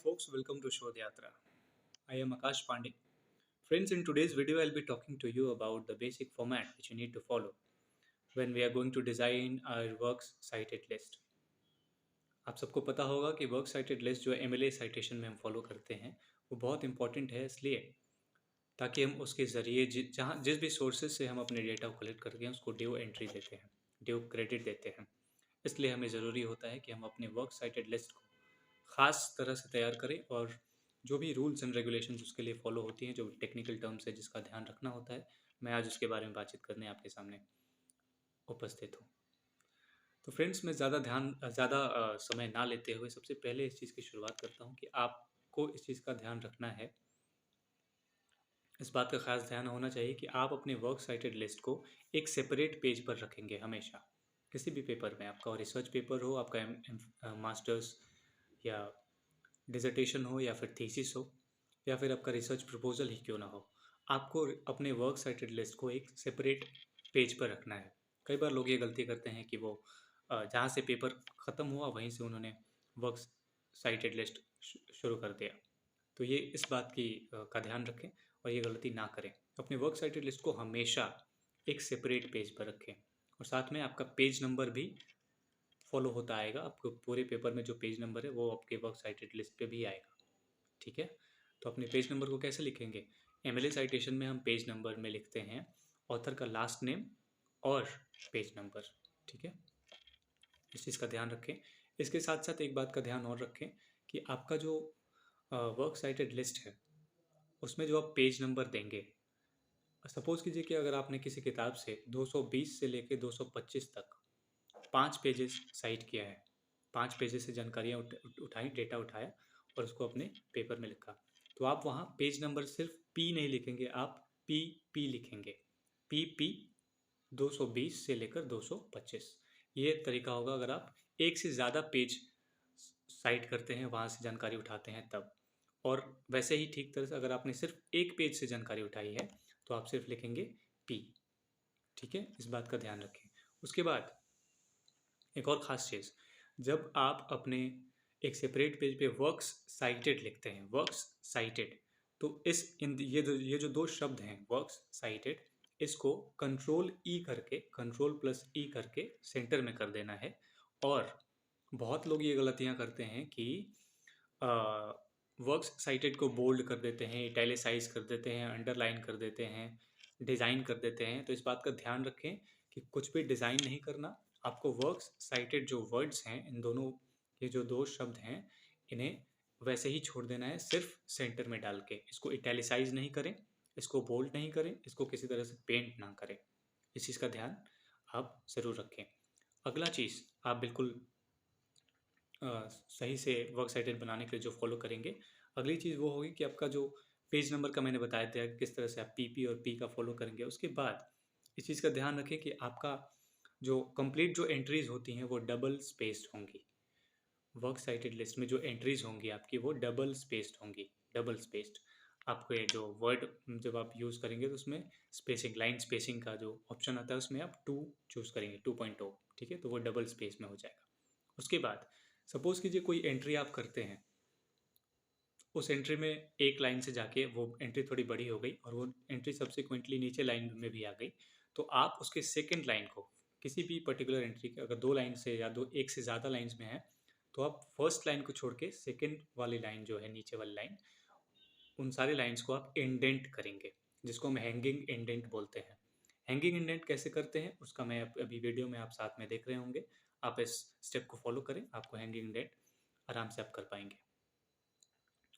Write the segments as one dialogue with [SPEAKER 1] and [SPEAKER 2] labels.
[SPEAKER 1] folks, welcome to Shodh Yatra. I am Akash Pandey. Friends, in today's video, I'll be talking to you about the basic format which you need to follow when we are going to design our works cited list. आप सबको पता होगा कि work cited list जो MLA citation में हम follow करते हैं वो बहुत इंपॉर्टेंट है, इसलिए ताकि हम उसके ज़रिए जिस भी सोर्सेज से हम अपने डेटा को कलेक्ट करते हैं उसको ड्यू एंट्री देते हैं, ड्यू क्रेडिट देते हैं। इसलिए हमें ज़रूरी होता है कि हम अपने वर्क साइटेड लिस्ट को ख़ास तरह से तैयार करें और जो भी रूल्स एंड रेगुलेशंस उसके लिए फॉलो होती हैं, जो टेक्निकल टर्म्स है जिसका ध्यान रखना होता है, मैं आज उसके बारे में बातचीत करने आपके सामने उपस्थित हूँ। तो फ्रेंड्स, मैं ज़्यादा समय ना लेते हुए सबसे पहले इस चीज़ की शुरुआत करता हूँ कि आपको इस चीज़ का ध्यान रखना है, इस बात का खास ध्यान होना चाहिए कि आप अपने वर्क साइटेड लिस्ट को एक सेपरेट पेज पर रखेंगे हमेशा। किसी भी पेपर में, आपका रिसर्च पेपर हो, आपका मास्टर्स या डिसर्टेशन हो या फिर थीसिस हो या फिर आपका रिसर्च प्रपोजल ही क्यों ना हो, आपको अपने वर्क साइटेड लिस्ट को एक सेपरेट पेज पर रखना है। कई बार लोग ये गलती करते हैं कि वो जहाँ से पेपर ख़त्म हुआ वहीं से उन्होंने वर्क साइटेड लिस्ट शुरू कर दिया। तो ये इस बात का ध्यान रखें और ये गलती ना करें। अपने वर्क साइटेड लिस्ट को हमेशा एक सेपरेट पेज पर रखें और साथ में आपका पेज नंबर भी फॉलो होता आएगा। आपको पूरे पेपर में जो पेज नंबर है वो आपके वर्क साइटेड लिस्ट पे भी आएगा। ठीक है, तो अपने पेज नंबर को कैसे लिखेंगे? MLA साइटेशन में हम पेज नंबर में लिखते हैं ऑथर का लास्ट नेम और पेज नंबर। ठीक है, इस चीज़ का ध्यान रखें। इसके साथ साथ एक बात का ध्यान और रखें कि आपका जो वर्क साइटेड लिस्ट है उसमें जो आप पेज नंबर देंगे, सपोज़ कीजिए कि अगर आपने किसी किताब से 220 से लेकर 225 तक 5 पेजेस साइट किया है, 5 पेजेस से जानकारियाँ उठाई, डेटा उठाया और उसको अपने पेपर में लिखा, तो आप वहाँ पेज नंबर सिर्फ P नहीं लिखेंगे, आप PP लिखेंगे। PP 220 से लेकर 225, ये तरीका होगा अगर आप एक से ज़्यादा पेज साइट करते हैं, वहाँ से जानकारी उठाते हैं तब। और वैसे ही ठीक तरह से अगर आपने सिर्फ एक पेज से जानकारी उठाई है तो आप सिर्फ लिखेंगे P। ठीक है, इस बात का ध्यान रखें। उसके बाद एक और ख़ास चीज़, जब आप अपने एक सेपरेट पेज पे वर्क्स साइटेड लिखते हैं, वर्क्स साइटेड, तो ये जो दो शब्द हैं वर्क्स साइटेड, इसको कंट्रोल+E करके सेंटर में कर देना है। और बहुत लोग ये गलतियाँ करते हैं कि वर्क्स साइटेड को बोल्ड कर देते हैं, इटैलिसाइज कर देते हैं, अंडरलाइन कर देते हैं, डिज़ाइन कर देते हैं। तो इस बात का ध्यान रखें कि कुछ भी डिज़ाइन नहीं करना। आपको वर्क्स साइटेड जो वर्ड्स हैं, इन दोनों, ये जो दो शब्द हैं, इन्हें वैसे ही छोड़ देना है, सिर्फ सेंटर में डाल के। इसको इटैलिसाइज नहीं करें, इसको बोल्ड नहीं करें, इसको किसी तरह से पेंट ना करें। इस चीज़ का ध्यान आप ज़रूर रखें। अगला चीज़ आप बिल्कुल सही से वर्क साइटेड बनाने के लिए जो फॉलो करेंगे, अगली चीज़ वो होगी कि आपका जो पेज नंबर का मैंने बताया था किस तरह से आप PP और P का फॉलो करेंगे। उसके बाद इस चीज़ का ध्यान रखें कि आपका जो कंप्लीट जो एंट्रीज होती हैं वो डबल स्पेस्ड होंगी। वर्क साइटेड लिस्ट में जो एंट्रीज होंगी आपकी वो डबल स्पेस्ड होंगी, डबल स्पेस्ड। आपको ये जो वर्ड जब आप यूज़ करेंगे तो उसमें स्पेसिंग, लाइन स्पेसिंग का जो ऑप्शन आता है उसमें आप 2 चूज़ करेंगे, 2.0। ठीक है, तो वो डबल स्पेस में हो जाएगा। उसके बाद सपोज़ कीजिए कोई एंट्री आप करते हैं, उस एंट्री में एक लाइन से जाके वो एंट्री थोड़ी बड़ी हो गई और वो एंट्री सब्सिक्वेंटली नीचे लाइन में भी आ गई, तो आप उसके सेकेंड लाइन को, किसी भी पर्टिकुलर एंट्री के अगर 2 लाइन से या एक से ज़्यादा लाइन्स में है, तो आप फर्स्ट लाइन को छोड़ के सेकेंड वाली लाइन जो है, नीचे वाली लाइन, उन सारी लाइन्स को आप इंडेंट करेंगे, जिसको हम हैंगिंग इंडेंट बोलते हैं। हैंगिंग इंडेंट कैसे करते हैं उसका मैं अभी वीडियो में आप साथ में देख रहे होंगे। आप इस स्टेप को फॉलो करें, आपको हैंगिंग इंडेंट आराम से आप कर पाएंगे।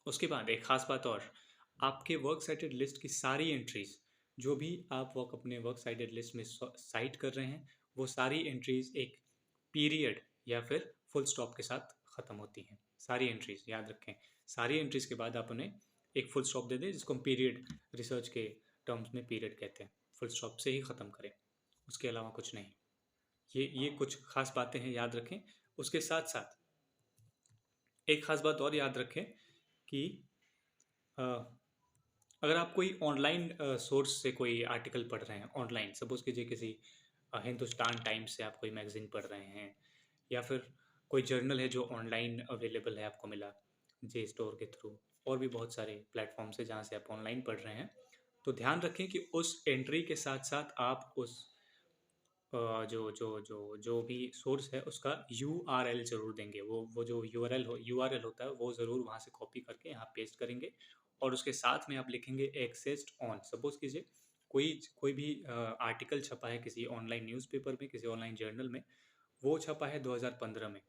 [SPEAKER 1] उसके बाद एक ख़ास बात और, आपके वर्क साइटेड लिस्ट की सारी एंट्रीज, जो भी आप अपने वर्क साइटेड लिस्ट में साइट कर रहे हैं, वो सारी एंट्रीज एक पीरियड या फिर फुल स्टॉप के साथ ख़त्म होती हैं। सारी एंट्रीज याद रखें, सारी एंट्रीज के बाद आप उन्हें एक फुल स्टॉप दे दें, जिसको हम पीरियड, रिसर्च के टर्म्स में पीरियड कहते हैं। फुल स्टॉप से ही ख़त्म करें, उसके अलावा कुछ नहीं। ये कुछ खास बातें हैं, याद रखें। उसके साथ साथ एक ख़ास बात और याद रखें कि अगर आप कोई ऑनलाइन सोर्स से कोई आर्टिकल पढ़ रहे हैं, ऑनलाइन सपोज़ कीजिए किसी हिंदुस्तान टाइम्स से आप कोई मैगज़ीन पढ़ रहे हैं, या फिर कोई जर्नल है जो ऑनलाइन अवेलेबल है, आपको मिला, जे स्टोर के थ्रू, और भी बहुत सारे प्लेटफॉर्म्स है जहाँ से आप ऑनलाइन पढ़ रहे हैं। तो ध्यान रखें कि उस एंट्री के साथ साथ आप उस जो भी सोर्स है उसका URL ज़रूर देंगे। वो जो URL होता है वो ज़रूर वहाँ से कॉपी करके यहाँ पेस्ट करेंगे, और उसके साथ में आप लिखेंगे एक्सेस्ड ऑन। सपोज़ कीजिए कोई कोई भी आर्टिकल छपा है किसी ऑनलाइन न्यूज़पेपर में, किसी ऑनलाइन जर्नल में, वो छपा है 2015 में,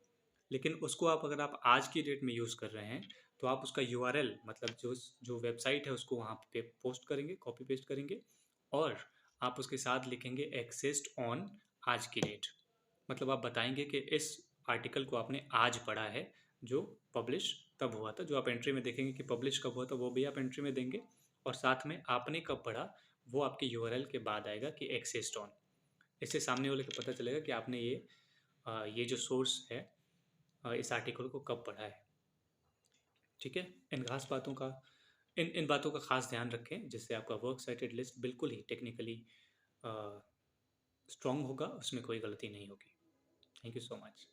[SPEAKER 1] लेकिन उसको अगर आप आज की डेट में यूज़ कर रहे हैं, तो आप उसका URL मतलब जो जो वेबसाइट है उसको वहाँ पे पोस्ट करेंगे, कॉपी पेस्ट करेंगे, और आप उसके साथ लिखेंगे एक्सेस्ड ऑन आज की डेट। मतलब आप बताएंगे कि इस आर्टिकल को आपने आज पढ़ा है, जो पब्लिश तब हुआ था। जो आप एंट्री में देखेंगे कि पब्लिश कब हुआ था, वो भी आप एंट्री में देंगे, और साथ में आपने कब पढ़ा वो आपके URL के बाद आएगा कि एक्सेस्ड ऑन। इससे सामने वाले को पता चलेगा कि आपने ये जो सोर्स है इस आर्टिकल को कब पढ़ा है। ठीक है। इन खास बातों का इन बातों का खास ध्यान रखें, जिससे आपका वर्क साइटेड लिस्ट बिल्कुल ही टेक्निकली स्ट्रॉन्ग होगा, उसमें कोई गलती नहीं होगी। Thank you so much.